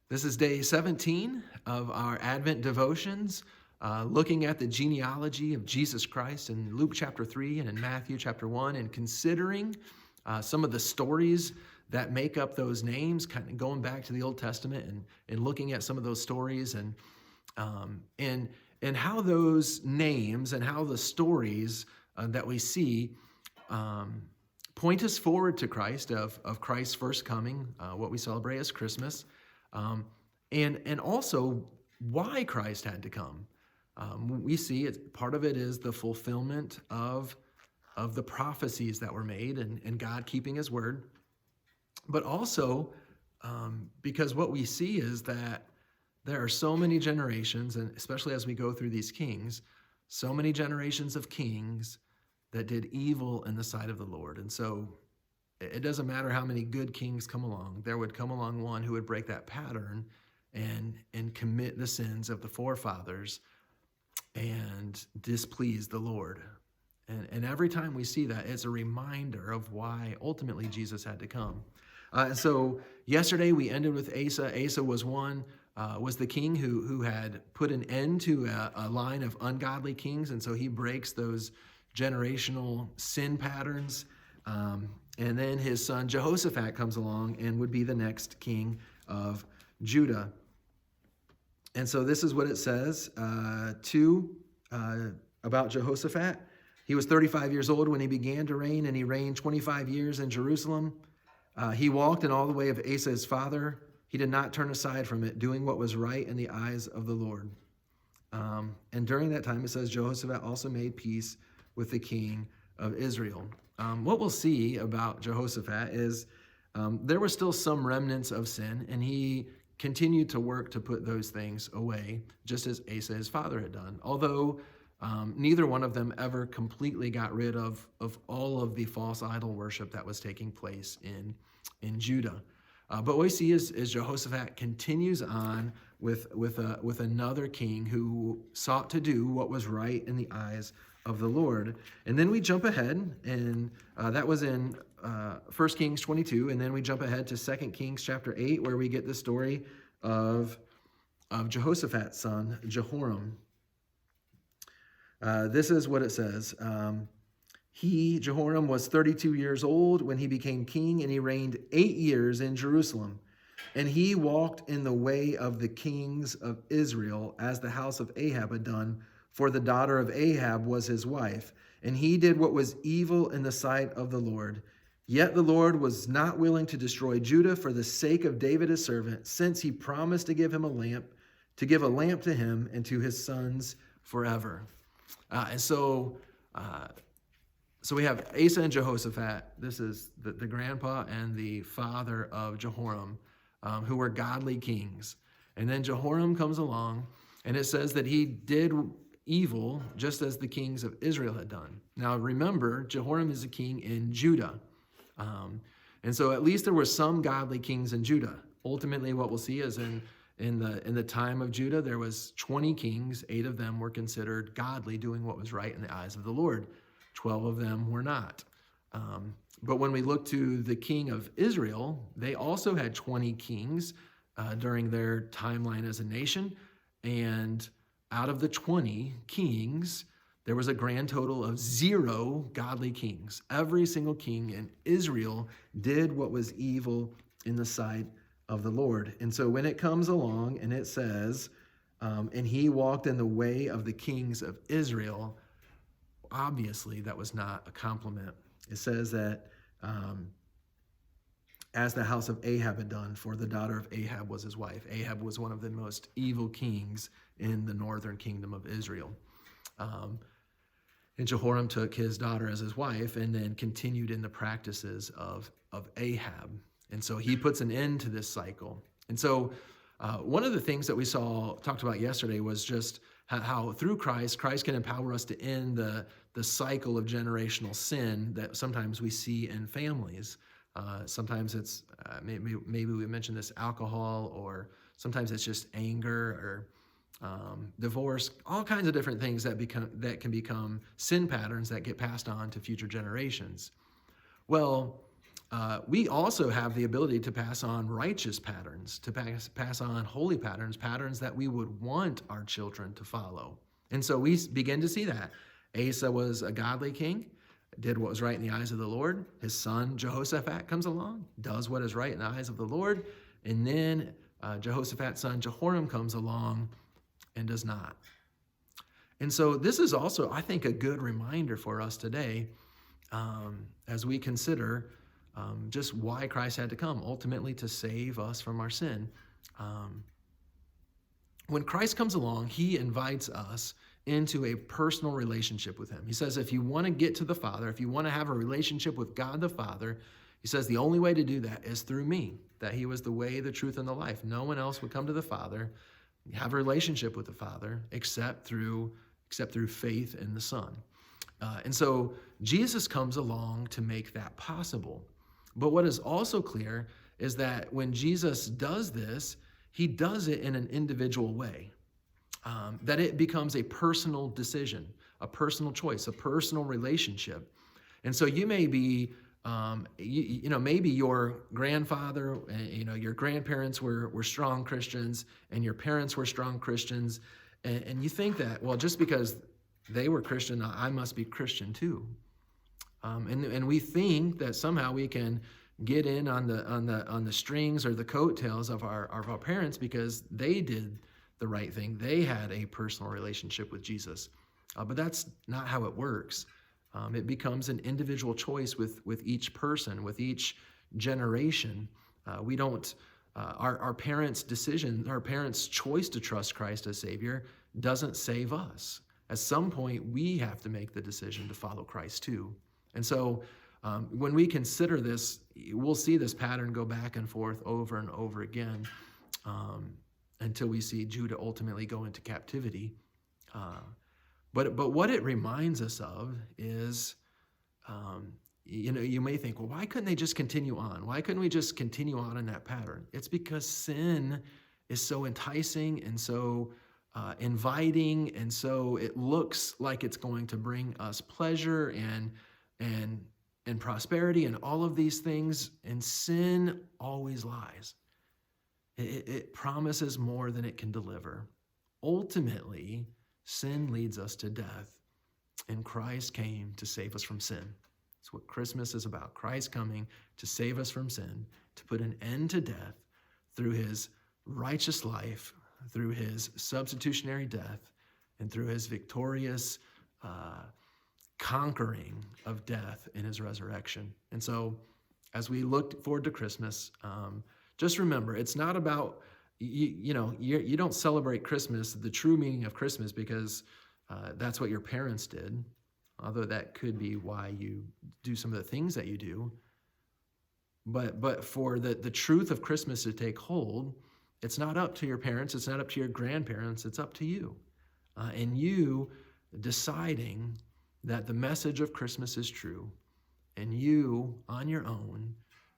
This is day 17 of our Advent devotions, looking at the genealogy of Jesus Christ in Luke chapter 3 and in Matthew chapter 1, and considering some of the stories that make up those names, kind of going back to the Old Testament and looking at some of those stories and how those names and how the stories that we see point us forward to Christ, of Christ's first coming, what we celebrate as Christmas. And also why Christ had to come. We see it, part of it is the fulfillment of the prophecies that were made and God keeping his word. But also because what we see is that there are so many generations, and especially as we go through these kings, so many generations of kings that did evil in the sight of the Lord. And so it doesn't matter how many good kings come along, there would come along one who would break that pattern and commit the sins of the forefathers and displease the Lord. And every time we see that, it's a reminder of why ultimately Jesus had to come. So yesterday we ended with Asa. Asa was the king who had put an end to a line of ungodly kings, and so he breaks those generational sin patterns. And then his son Jehoshaphat comes along and would be the next king of Judah. And so this is what it says about Jehoshaphat. He was 35 years old when he began to reign, and he reigned 25 years in Jerusalem. He walked in all the way of Asa his father. He did not turn aside from it, doing what was right in the eyes of the Lord. And during that time, it says, Jehoshaphat also made peace with the king of Israel. What we'll see about Jehoshaphat is there were still some remnants of sin, and he continued to work to put those things away, just as Asa, his father, had done. Although neither one of them ever completely got rid of all of the false idol worship that was taking place in Judah. But what we see is Jehoshaphat continues on with another king who sought to do what was right in the eyes of the Lord. And then we jump ahead, and that was in 1 Kings 22, and then we jump ahead to 2 Kings chapter 8, where we get the story of Jehoshaphat's son, Jehoram. This is what it says. Jehoram, was 32 years old when he became king, and he reigned 8 years in Jerusalem. And he walked in the way of the kings of Israel, as the house of Ahab had done, for the daughter of Ahab was his wife. And he did what was evil in the sight of the Lord. Yet the Lord was not willing to destroy Judah for the sake of David his servant, since he promised to give a lamp to him and to his sons forever. So we have Asa and Jehoshaphat. This is the grandpa and the father of Jehoram, who were godly kings. And then Jehoram comes along, and it says that he did evil just as the kings of Israel had done. Now remember, Jehoram is a king in Judah. And so at least there were some godly kings in Judah. Ultimately, what we'll see is in the time of Judah, there was 20 kings. 8 of them were considered godly, doing what was right in the eyes of the Lord. 12 of them were not. But when we look to the king of Israel, they also had 20 kings during their timeline as a nation. And out of the 20 kings, there was a grand total of 0 godly kings. Every single king in Israel did what was evil in the sight of the Lord. And so when it comes along and it says, and he walked in the way of the kings of Israel, obviously that was not a compliment. It says that as the house of Ahab had done, for the daughter of Ahab was his wife. Ahab was one of the most evil kings in the northern kingdom of Israel. And Jehoram took his daughter as his wife and then continued in the practices of Ahab. And so he puts an end to this cycle. And so one of the things that we talked about yesterday was just how through Christ can empower us to end the cycle of generational sin that sometimes we see in families. Sometimes it's, maybe we mentioned this, alcohol, or sometimes it's just anger or divorce, all kinds of different things that can become sin patterns that get passed on to future generations. Well, We also have the ability to pass on righteous patterns, to pass on holy patterns, patterns that we would want our children to follow. And so we begin to see that. Asa was a godly king, did what was right in the eyes of the Lord. His son Jehoshaphat comes along, does what is right in the eyes of the Lord. And then Jehoshaphat's son Jehoram comes along and does not. And so this is also, I think, a good reminder for us today as we consider just why Christ had to come, ultimately to save us from our sin. When Christ comes along, he invites us into a personal relationship with him. He says, if you want to get to the Father, if you want to have a relationship with God the Father, he says the only way to do that is through me, that he was the way, the truth, and the life. No one else would come to the Father, have a relationship with the Father, except through faith in the Son. And so Jesus comes along to make that possible. But what is also clear is that when Jesus does this, he does it in an individual way, that it becomes a personal decision, a personal choice, a personal relationship. And so you may be, maybe your grandfather, your grandparents were strong Christians and your parents were strong Christians. And you think that, well, just because they were Christian, I must be Christian too. And we think that somehow we can get in on the strings or the coattails of our parents because they did the right thing. They had a personal relationship with Jesus. But that's not how it works. It becomes an individual choice with each person, with each generation. We don't, our parents' decision, our parents' choice to trust Christ as Savior doesn't save us. At some point, we have to make the decision to follow Christ too. And so when we consider this, we'll see this pattern go back and forth over and over again until we see Judah ultimately go into captivity. But what it reminds us of is, you may think, well, why couldn't they just continue on? Why couldn't we just continue on in that pattern? It's because sin is so enticing and so inviting, and so it looks like it's going to bring us pleasure and prosperity and all of these things, and sin always lies. It promises more than it can deliver. Ultimately, sin leads us to death, and Christ came to save us from sin. That's what Christmas is about. Christ coming to save us from sin, to put an end to death through his righteous life, through his substitutionary death, and through his victorious conquering of death in his resurrection. And so as we look forward to Christmas, just remember, it's not about, you don't celebrate Christmas, the true meaning of Christmas, because that's what your parents did, although that could be why you do some of the things that you do. But for the truth of Christmas to take hold, it's not up to your parents, it's not up to your grandparents, it's up to you. And you deciding that the message of Christmas is true, and you, on your own,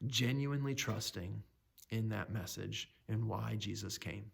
genuinely trusting in that message and why Jesus came.